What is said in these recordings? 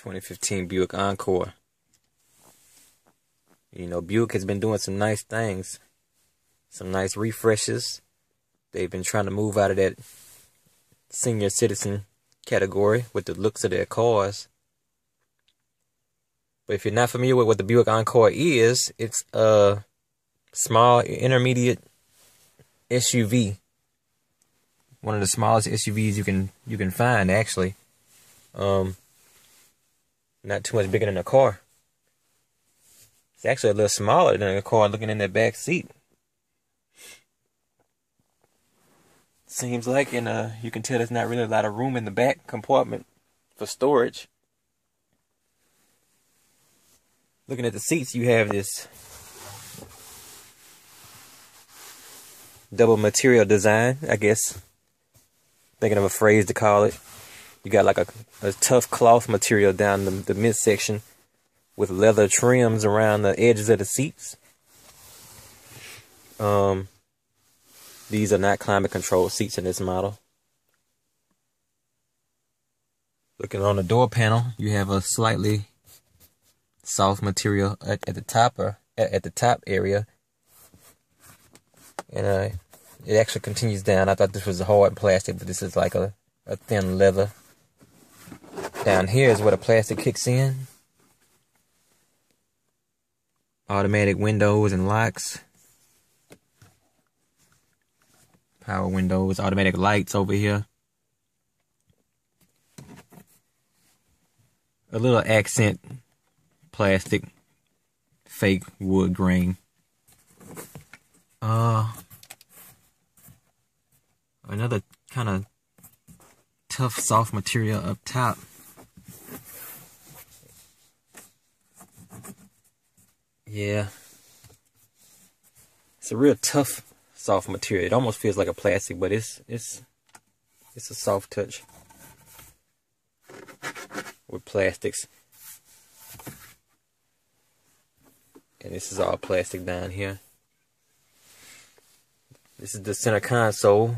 2015 Buick Encore. You know, Buick has been doing some nice things, some nice refreshes. They've been trying to move out of that senior citizen category with the looks of their cars. But if you're not familiar with what the Buick Encore is, it's a small intermediate SUV. One of the smallest SUVs you can find, actually. Not too much bigger than a car. It's actually a little smaller than a car looking in the back seat. Seems like, and you can tell there's not really a lot of room in the back compartment for storage. Looking at the seats, you have this double material design, I guess. Thinking of a phrase to call it. You got like a tough cloth material down the midsection with leather trims around the edges of the seats. These are not climate controlled seats in this model. Looking on the door panel, you have a slightly soft material at the top at the top area, and it actually continues down. I thought this was a hard plastic, but this is like a thin leather. Down here is where the plastic kicks in. Automatic windows and locks. Power windows, automatic lights over here. A little accent plastic, fake wood grain. Another kind of tough, soft material up top. Yeah. It's a real tough, soft material. It almost feels like a plastic, but it's a soft touch with plastics. And this is all plastic down here. This is the center console.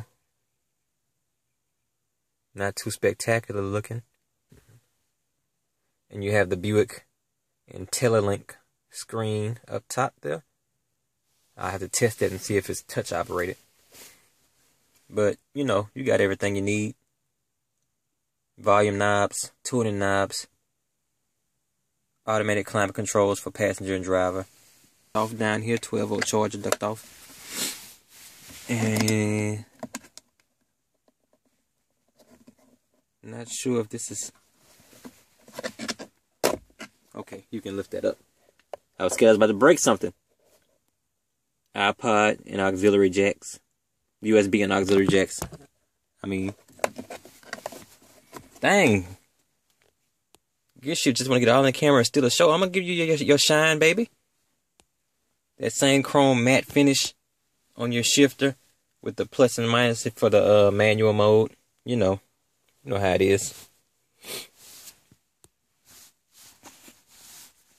Not too spectacular looking. And you have the Buick IntelliLink screen up top there. I have to test it and see if it's touch operated. But, you know, you got everything you need. Volume knobs, tuning knobs, automatic climate controls for passenger and driver. Off down here, 12-volt charger ducked off. And not sure if this is okay. You can lift that up. I was scared I was about to break something. iPod and auxiliary jacks, USB and auxiliary jacks. I mean, dang. Guess you just want to get all in the camera and steal a show. I'm gonna give you your shine, baby. That same chrome matte finish on your shifter with the plus and minus for the manual mode. You know how it is.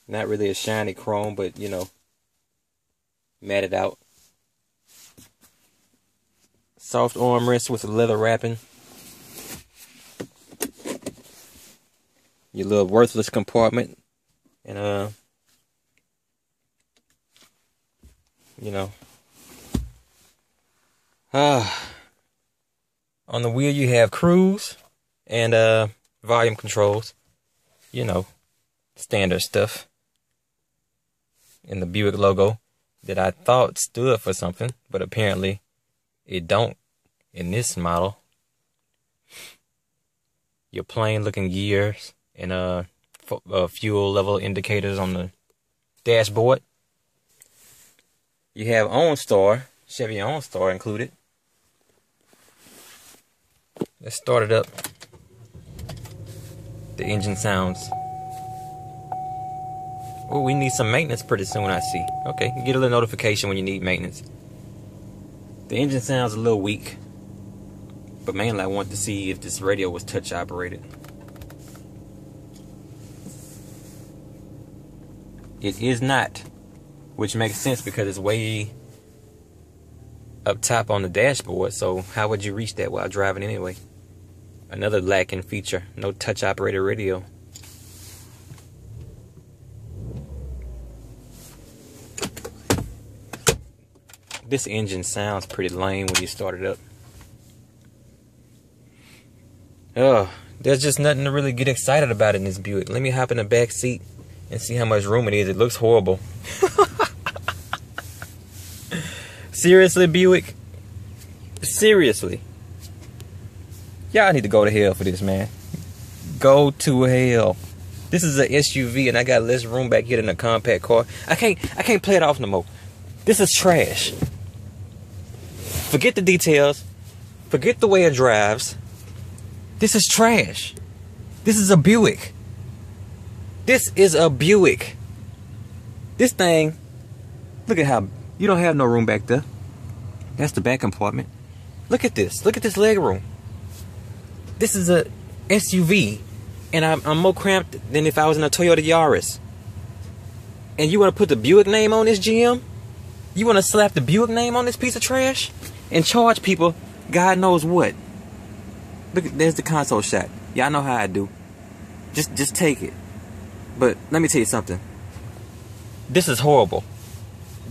Not really a shiny chrome, but you know, matted out. Soft armrest with a leather wrapping. Your little worthless compartment, and you know, on the wheel you have cruise and volume controls. You know, standard stuff. And the Buick logo that I thought stood for something, but apparently it don't in this model. Your plain looking gears and fuel level indicators on the dashboard. You have OnStar, Chevy OnStar included. Let's start it up. The engine sounds. Oh, we need some maintenance pretty soon, I see. Okay, you get a little notification when you need maintenance. The engine sounds a little weak, but mainly I want to see if this radio was touch operated. It is not, which makes sense because it's way up top on the dashboard, so how would you reach that while driving anyway? Another lacking feature, no touch operated radio. This engine sounds pretty lame when you start it up. Oh, there's just nothing to really get excited about in this Buick. Let me hop in the back seat and see how much room it is. It looks horrible. Seriously, Buick? Seriously? Y'all need to go to hell for this, man. Go to hell. This is an SUV and I got less room back here than a compact car. I can't play it off no more. This is trash. Forget the details. Forget the way it drives. This is trash. This is a Buick. This is a Buick. This thing, look at how, you don't have no room back there. That's the back compartment. Look at this. Look at this legroom. This is a SUV, and I'm more cramped than if I was in a Toyota Yaris. And you want to put the Buick name on this, GM? You want to slap the Buick name on this piece of trash? And charge people God knows what? Look, there's the console shot. Y'all know how I do. Just take it. But let me tell you something. This is horrible.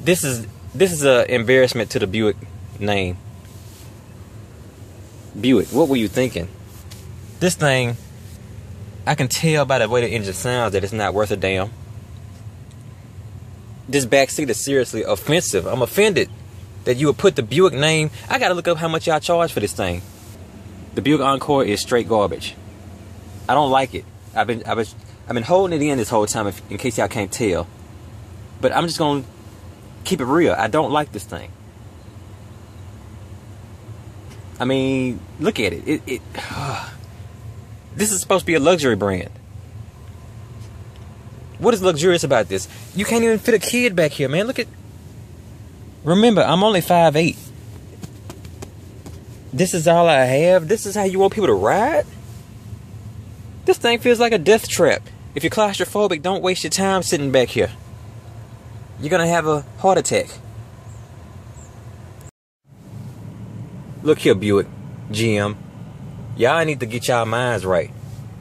This is an embarrassment to the Buick name. Buick, what were you thinking? This thing, I can tell by the way the engine sounds that it's not worth a damn. This back seat is seriously offensive. I'm offended that you would put the Buick name. I gotta look up how much y'all charge for this thing. The Buick Encore is straight garbage. I don't like it. I've been holding it in this whole time in case y'all can't tell. But I'm just gonna keep it real. I don't like this thing. I mean, look at it. This is supposed to be a luxury brand. What is luxurious about this? You can't even fit a kid back here, man. Look at... Remember, I'm only 5'8". This is all I have? This is how you want people to ride? This thing feels like a death trap. If you're claustrophobic, don't waste your time sitting back here. You're gonna have a heart attack. Look here, Buick, GM. Y'all need to get y'all minds right.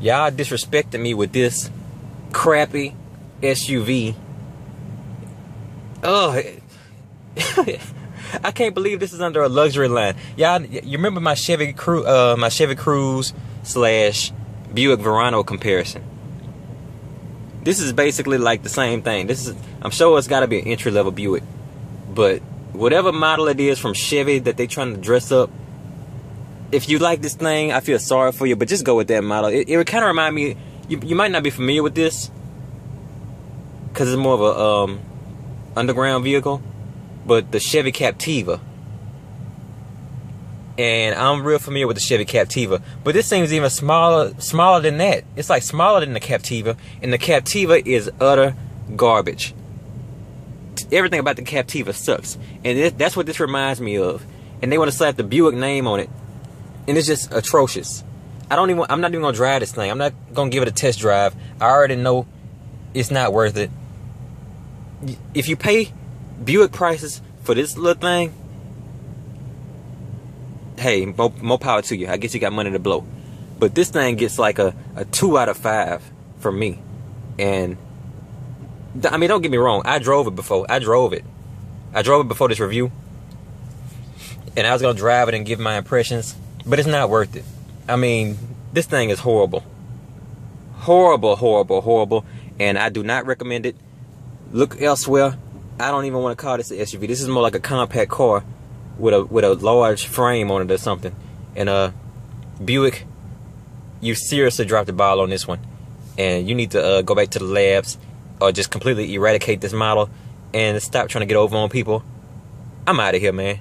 Y'all disrespecting me with this crappy SUV. Oh, I can't believe this is under a luxury line. Y'all, you remember my Chevy Cruze slash Buick Verano comparison? This is basically like the same thing. I'm sure it's got to be an entry-level Buick, but whatever model it is from Chevy that they trying to dress up, if you like this thing, I feel sorry for you, but just go with that model. It kind of remind me, you might not be familiar with this, because it's more of a underground vehicle, but the Chevy Captiva. And I'm real familiar with the Chevy Captiva, but this thing is even smaller than that. It's like smaller than the Captiva, and the Captiva is utter garbage. Everything about the Captiva sucks, and that's what this reminds me of. And they want to slap the Buick name on it, and it's just atrocious. I'm not even gonna drive this thing. I'm not gonna give it a test drive. I already know it's not worth it. If you pay Buick prices for this little thing, hey, more power to you. I guess you got money to blow. But this thing gets like a 2 out of 5 from me. And I mean, don't get me wrong. I drove it before. I drove it before this review, and I was gonna drive it and give my impressions, but it's not worth it. I mean, this thing is horrible. Horrible, horrible, horrible. And I do not recommend it. Look elsewhere. I don't even want to call this an SUV. This is more like a compact car with a large frame on it or something. And Buick, you seriously dropped the ball on this one, and you need to go back to the labs or just completely eradicate this model and stop trying to get over on people. I'm out of here, man.